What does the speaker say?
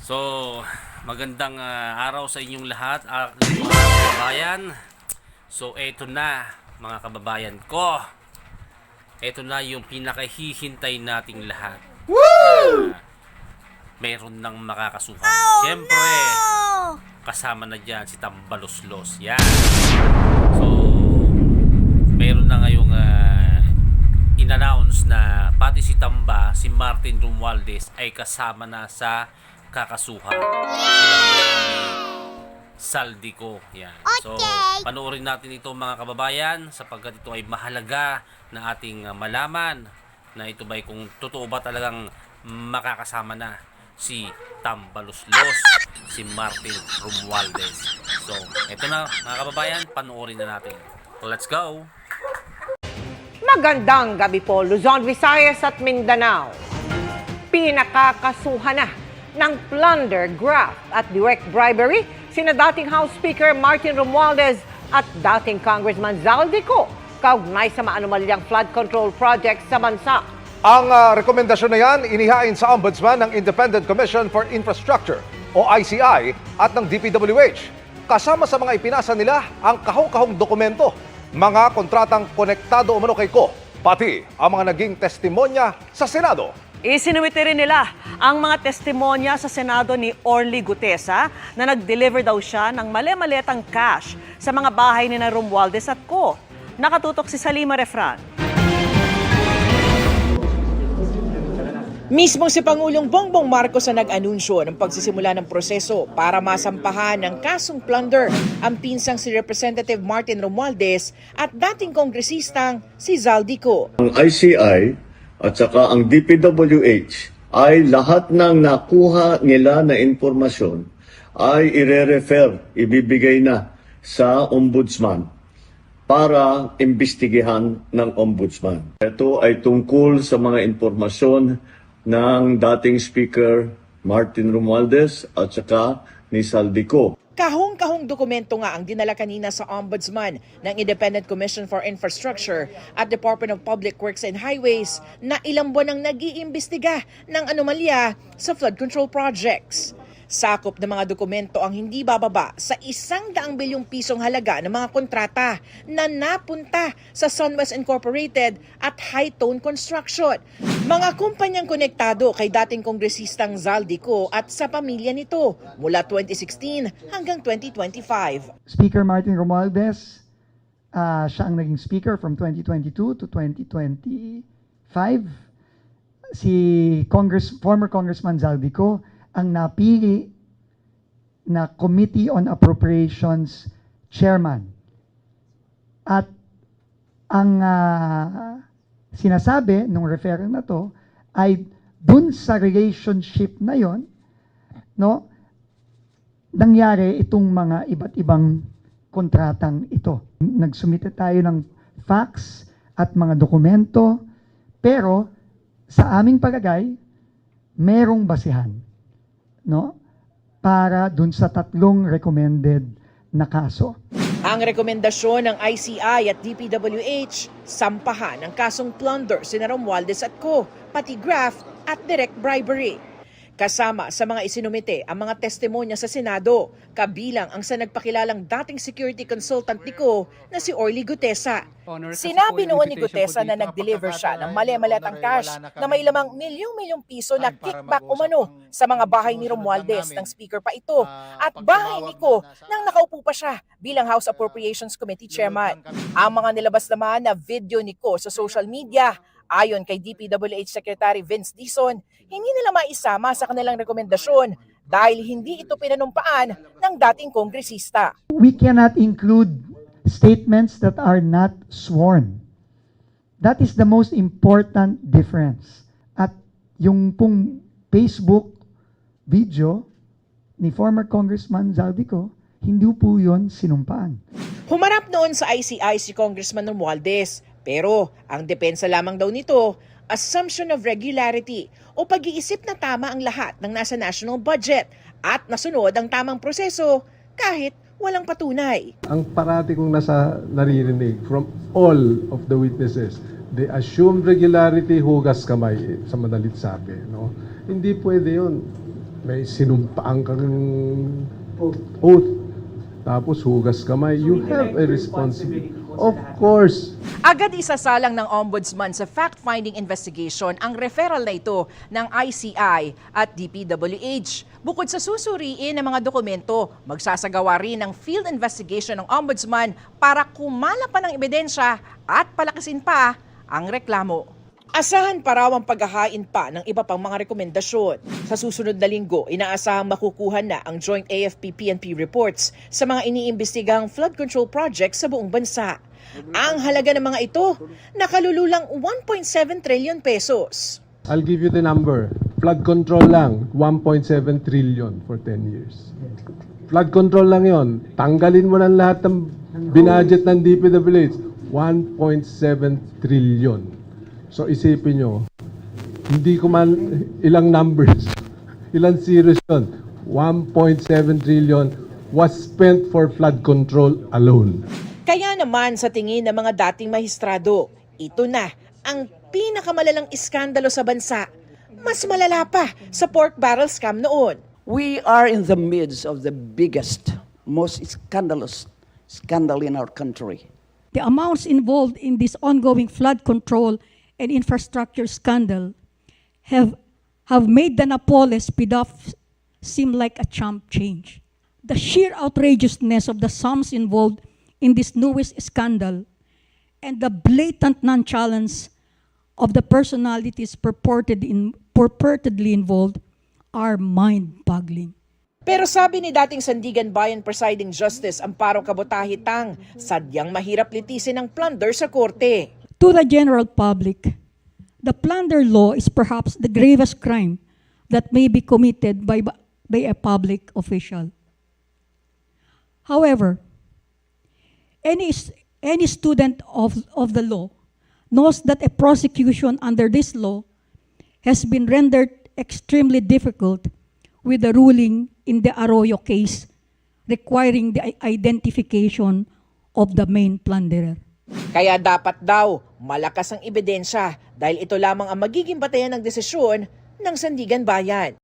So, magandang araw sa inyong lahat, mga kababayan. So, eto na, mga kababayan ko. Eto na yung pinakahihintay nating lahat. Woo! Meron nang makakasuhan. Siyempre, kasama na dyan si Tambaloslos. Yan. So, meron na ngayong in-announce na pati si Tamba, si Martin Romualdez ay kasama na sa kakasuhan. Saldico. Yan. So, panoorin natin ito mga kababayan sapagkat ito ay mahalaga na ating malaman na ito ba kung totoo ba talagang makakasama na si Tambaloslos, si Martin Romualdez. So, ito na mga kababayan, panoorin na natin. Let's go! Magandang gabi po, Luzon, Visayas at Mindanao. Pinakakasuhan na ng plunder, graft at direct bribery sina dating House Speaker Martin Romualdez at dating Congressman Zaldico kaugnay sa maanumalyang flood control project sa bansa. Ang rekomendasyon na yan inihain sa Ombudsman ng Independent Commission for Infrastructure o ICI at ng DPWH. Kasama sa mga ipinasa nila ang kahong-kahong dokumento, mga kontratang konektado umano kay Ko, pati ang mga naging testimonya sa Senado. Isinuwiti rin nila ang mga testimonya sa Senado ni Orly Gutesa na nag-deliver daw siya ng mali-malitang cash sa mga bahay ni na Romualdez at Ko. Nakatutok si Salima Refran. Mismo si Pangulong Bongbong Marcos ang nag-anunsyo ng pagsisimula ng proseso para masampahan ng kasong plunder ang pinsang si Representative Martin Romualdez at dating kongresistang si Zaldico. Ang ICI at saka ang DPWH ay lahat ng nakuha nila na impormasyon ay ire-refer, ibibigay na sa Ombudsman para imbestigahan ng Ombudsman. Ito ay tungkol sa mga impormasyon ng dating Speaker Martin Romualdez at saka ni Zaldico. Kahong-kahong dokumento nga ang dinala kanina sa Ombudsman ng Independent Commission for Infrastructure at Department of Public Works and Highways na ilang buwan ang nag-iimbestiga ng anomalya sa flood control projects. Sakop ng mga dokumento ang hindi bababa sa 100 bilyong pisong halaga ng mga kontrata na napunta sa Sunwest Incorporated at High Tone Construction. Mga kumpanyang konektado kay dating kongresistang Zaldico at sa pamilya nito mula 2016 hanggang 2025. Speaker Martin Romualdez, siya ang naging speaker from 2022 to 2025. Si former Congressman Zaldico ang napili na Committee on Appropriations Chairman. At ang sinasabi ng referral na to ay dun sa relationship na yon, no, nangyari itong mga iba't ibang kontratang ito. Nagsumite tayo ng facts at mga dokumento, pero sa aming palagay, merong basihan, no, para dun sa tatlong recommended na kaso. Ang rekomendasyon ng ICI at DPWH, sampahan ang kasong plunder sina Romualdez at Ko, pati graft at direct bribery. Kasama sa mga isinumite ang mga testimonya sa Senado, kabilang ang sa nagpakilalang dating security consultant ni Ko na si Orly Gutesa. Sinabi noon ni Gutesa na nag-deliver siya ng mali-malitang cash na may lamang milyong-milyong piso na kickback umano sa mga bahay ni Romualdez ng speaker pa ito at bahay ni Ko nang nakaupo pa siya bilang House Appropriations Committee Chairman. Ang mga nilabas naman na video ni Ko sa social media, ayon kay DPWH Secretary Vince Dizon, hindi nila maisama sa kanilang rekomendasyon dahil hindi ito pinanumpaan ng dating kongresista. We cannot include statements that are not sworn. That is the most important difference. At yung pong Facebook video ni former Congressman Zaldico, hindi po yun sinumpaan. Humarap noon sa ICI si Congressman Romualdez, pero ang depensa lamang daw nito, assumption of regularity o pag-iisip na tama ang lahat ng nasa national budget at nasunod ang tamang proseso kahit walang patunay. Ang parati kong naririnig from all of the witnesses, they assume regularity, hugas kamay, sa madalit sabi. No? Hindi pwede yun. may sinumpaan kang oath, tapos hugas kamay, you have a responsibility. Of course. Agad isasalang ng Ombudsman sa fact-finding investigation ang referral na ito ng ICI at DPWH. Bukod sa susuriin ng mga dokumento, magsasagawa rin ng field investigation ng Ombudsman para kumala pa ng ebidensya at palakasin pa ang reklamo. Asahan pa raw ang paghahain pa ng iba pang mga rekomendasyon. Sa susunod na linggo, inaasahang makukuha na ang joint AFP-PNP reports sa mga iniimbestigang flood control projects sa buong bansa. Ang halaga ng mga ito, nakalululang 1.7 trillion pesos. I'll give you the number. Flood control lang, 1.7 trillion for 10 years. Flood control lang yon. Tanggalin mo ng lahat ng binudget ng DPWH, 1.7 trillion. So isipin nyo, hindi ko man ilang numbers, ilang zeros yun. 1.7 trillion was spent for flood control alone. Kaya naman sa tingin ng mga dating mahistrado, ito na ang pinakamalalang iskandalo sa bansa. Mas malala pa sa pork barrel scam noon. We are in the midst of the biggest, most scandalous scandal in our country. The amounts involved in this ongoing flood control and infrastructure scandal have made the Napoles PDOF seem like a chump change. The sheer outrageousness of the sums involved in this newest scandal and the blatant nonchalance of the personalities purportedly involved are mind-boggling. Pero sabi ni dating Sandigan Bayan Presiding Justice Amparo Cabotaji Tang, sadyang mahirap litisin ang plunder sa korte. To the general public, the plunder law is perhaps the gravest crime that may be committed by a public official. However, any student of the law knows that a prosecution under this law has been rendered extremely difficult with the ruling in the Arroyo case requiring the identification of the main plunderer. Kaya dapat daw malakas ang ebidensya dahil ito lamang ang magiging batayan ng desisyon ng Sandigan Bayan.